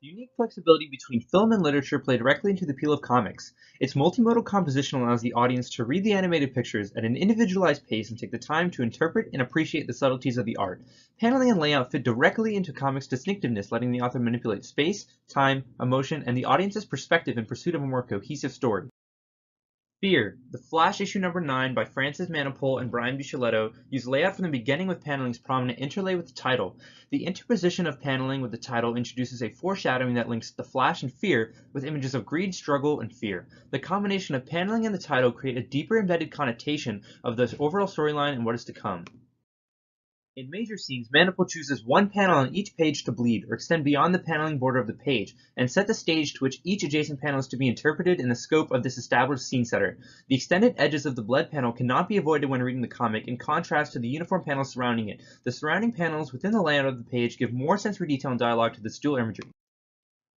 The unique flexibility between film and literature play directly into the appeal of comics. Its multimodal composition allows the audience to read the animated pictures at an individualized pace and take the time to interpret and appreciate the subtleties of the art. Paneling and layout fit directly into comics' distinctiveness, letting the author manipulate space, time, emotion, and the audience's perspective in pursuit of a more cohesive story. Fear, The Flash issue number 9 by Francis Manapul and Brian Buccellato used layout from the beginning with paneling's prominent interlay with the title. The interposition of paneling with the title introduces a foreshadowing that links the Flash and fear with images of greed, struggle, and fear. The combination of paneling and the title create a deeper embedded connotation of the overall storyline and what is to come. In major scenes, Manapul chooses one panel on each page to bleed, or extend beyond the paneling border of the page, and set the stage to which each adjacent panel is to be interpreted in the scope of this established scene setter. The extended edges of the bled panel cannot be avoided when reading the comic, in contrast to the uniform panels surrounding it. The surrounding panels within the layout of the page give more sensory detail and dialogue to this dual imagery.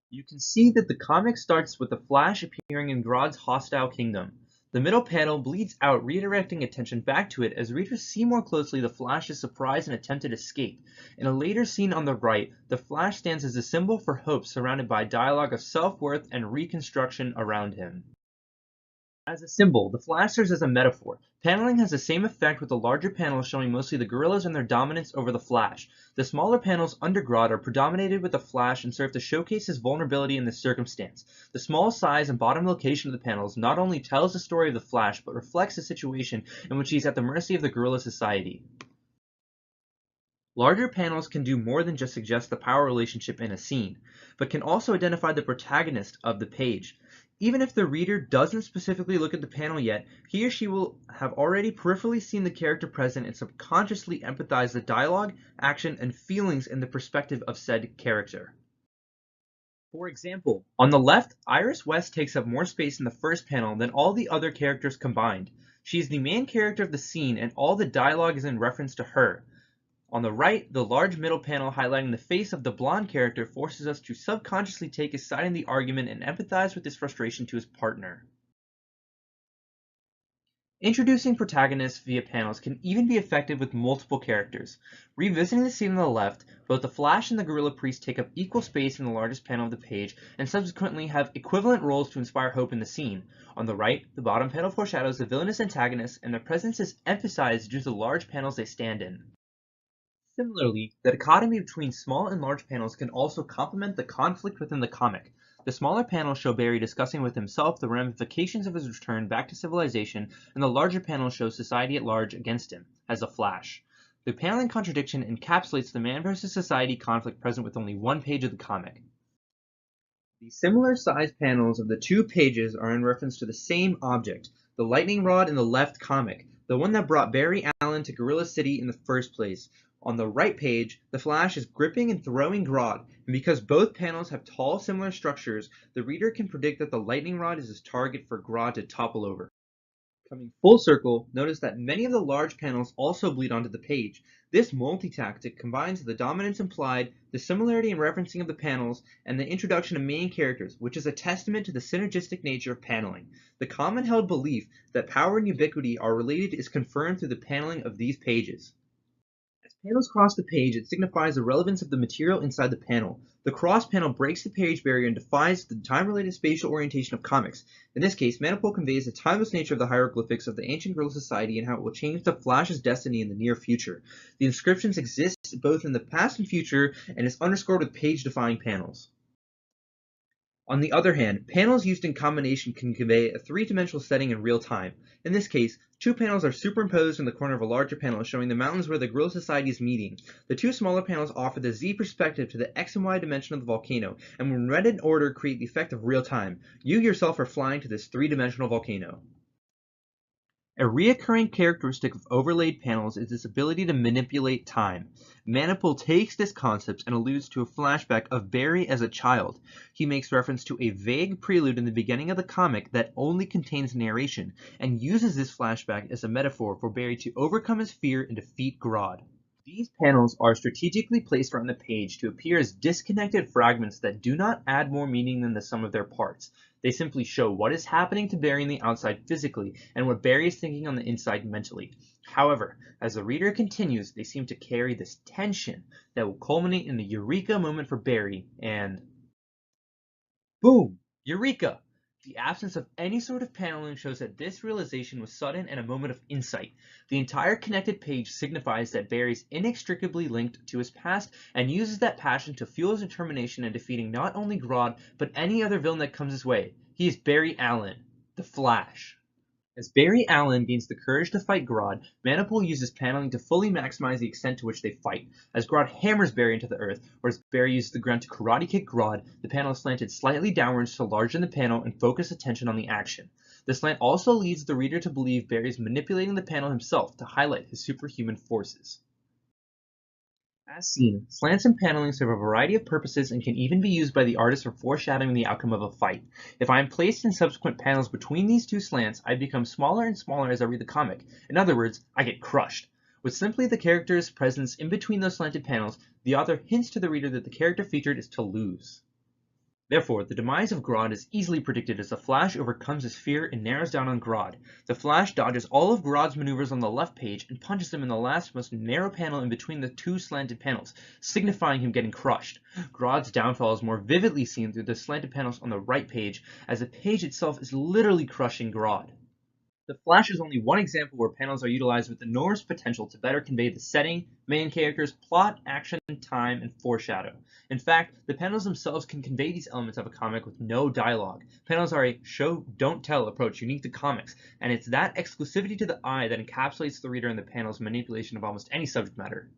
You can see that the comic starts with the Flash appearing in Grodd's hostile kingdom. The middle panel bleeds out, redirecting attention back to it as readers see more closely the Flash's surprise and attempted escape. In a later scene on the right, the Flash stands as a symbol for hope, surrounded by dialogue of self-worth and reconstruction around him. As a symbol, the Flash serves as a metaphor. Paneling has the same effect with the larger panels showing mostly the gorillas and their dominance over the Flash. The smaller panels under Grodd are predominated with the Flash and serve to showcase his vulnerability in this circumstance. The small size and bottom location of the panels not only tells the story of the Flash, but reflects the situation in which he is at the mercy of the gorilla society. Larger panels can do more than just suggest the power relationship in a scene, but can also identify the protagonist of the page. Even if the reader doesn't specifically look at the panel yet, he or she will have already peripherally seen the character present and subconsciously empathize the dialogue, action, and feelings in the perspective of said character. For example, on the left, Iris West takes up more space in the first panel than all the other characters combined. She is the main character of the scene, and all the dialogue is in reference to her. On the right, the large middle panel highlighting the face of the blonde character forces us to subconsciously take his side in the argument and empathize with his frustration to his partner. Introducing protagonists via panels can even be effective with multiple characters. Revisiting the scene on the left, both the Flash and the Gorilla Priest take up equal space in the largest panel of the page, and subsequently have equivalent roles to inspire hope in the scene. On the right, the bottom panel foreshadows the villainous antagonists, and their presence is emphasized due to the large panels they stand in. Similarly, the dichotomy between small and large panels can also complement the conflict within the comic. The smaller panels show Barry discussing with himself the ramifications of his return back to civilization, and the larger panels show society at large against him, as a Flash. The paneling contradiction encapsulates the man versus society conflict present with only one page of the comic. The similar sized panels of the two pages are in reference to the same object, the lightning rod in the left comic, the one that brought Barry Allen to Gorilla City in the first place. On the right page, the Flash is gripping and throwing Grodd, and because both panels have tall similar structures, the reader can predict that the lightning rod is his target for Grodd to topple over. Coming full circle, notice that many of the large panels also bleed onto the page. This multi-tactic combines the dominance implied, the similarity and referencing of the panels, and the introduction of main characters, which is a testament to the synergistic nature of paneling. The common held belief that power and ubiquity are related is confirmed through the paneling of these pages. As panels cross the page, it signifies the relevance of the material inside the panel. The cross panel breaks the page barrier and defies the time-related spatial orientation of comics. In this case, Manapul conveys the timeless nature of the hieroglyphics of the ancient Gorilla society and how it will change the Flash's destiny in the near future. The inscriptions exist both in the past and future, and is underscored with page-defying panels. On the other hand, panels used in combination can convey a three-dimensional setting in real time. In this case, two panels are superimposed in the corner of a larger panel showing the mountains where the Gorilla Society is meeting. The two smaller panels offer the Z perspective to the X and Y dimension of the volcano, and when read in order create the effect of real time. You yourself are flying to this three-dimensional volcano. A recurring characteristic of overlaid panels is its ability to manipulate time. Manapul takes this concept and alludes to a flashback of Barry as a child. He makes reference to a vague prelude in the beginning of the comic that only contains narration, and uses this flashback as a metaphor for Barry to overcome his fear and defeat Grodd. These panels are strategically placed around the page to appear as disconnected fragments that do not add more meaning than the sum of their parts. They simply show what is happening to Barry on the outside physically, and what Barry is thinking on the inside mentally. However, as the reader continues, they seem to carry this tension that will culminate in the eureka moment for Barry, and Boom! Eureka! The absence of any sort of paneling shows that this realization was sudden and a moment of insight. The entire connected page signifies that Barry's inextricably linked to his past and uses that passion to fuel his determination in defeating not only Grodd, but any other villain that comes his way. He is Barry Allen, the Flash. As Barry Allen gains the courage to fight Grodd, Manapul uses paneling to fully maximize the extent to which they fight. As Grodd hammers Barry into the earth, or as Barry uses the ground to karate kick Grodd, the panel is slanted slightly downwards to largen the panel and focus attention on the action. The slant also leads the reader to believe Barry is manipulating the panel himself to highlight his superhuman forces. As seen, slants and paneling serve a variety of purposes and can even be used by the artist for foreshadowing the outcome of a fight. If I am placed in subsequent panels between these two slants, I become smaller and smaller as I read the comic. In other words, I get crushed. With simply the character's presence in between those slanted panels, the author hints to the reader that the character featured is to lose. Therefore, the demise of Grodd is easily predicted as the Flash overcomes his fear and narrows down on Grodd. The Flash dodges all of Grodd's maneuvers on the left page and punches him in the last most narrow panel in between the two slanted panels, signifying him getting crushed. Grodd's downfall is more vividly seen through the slanted panels on the right page, as the page itself is literally crushing Grodd. The Flash is only one example where panels are utilized with enormous potential to better convey the setting, main characters, plot, action, time, and foreshadow. In fact, the panels themselves can convey these elements of a comic with no dialogue. Panels are a show-don't-tell approach unique to comics, and it's that exclusivity to the eye that encapsulates the reader in the panel's manipulation of almost any subject matter.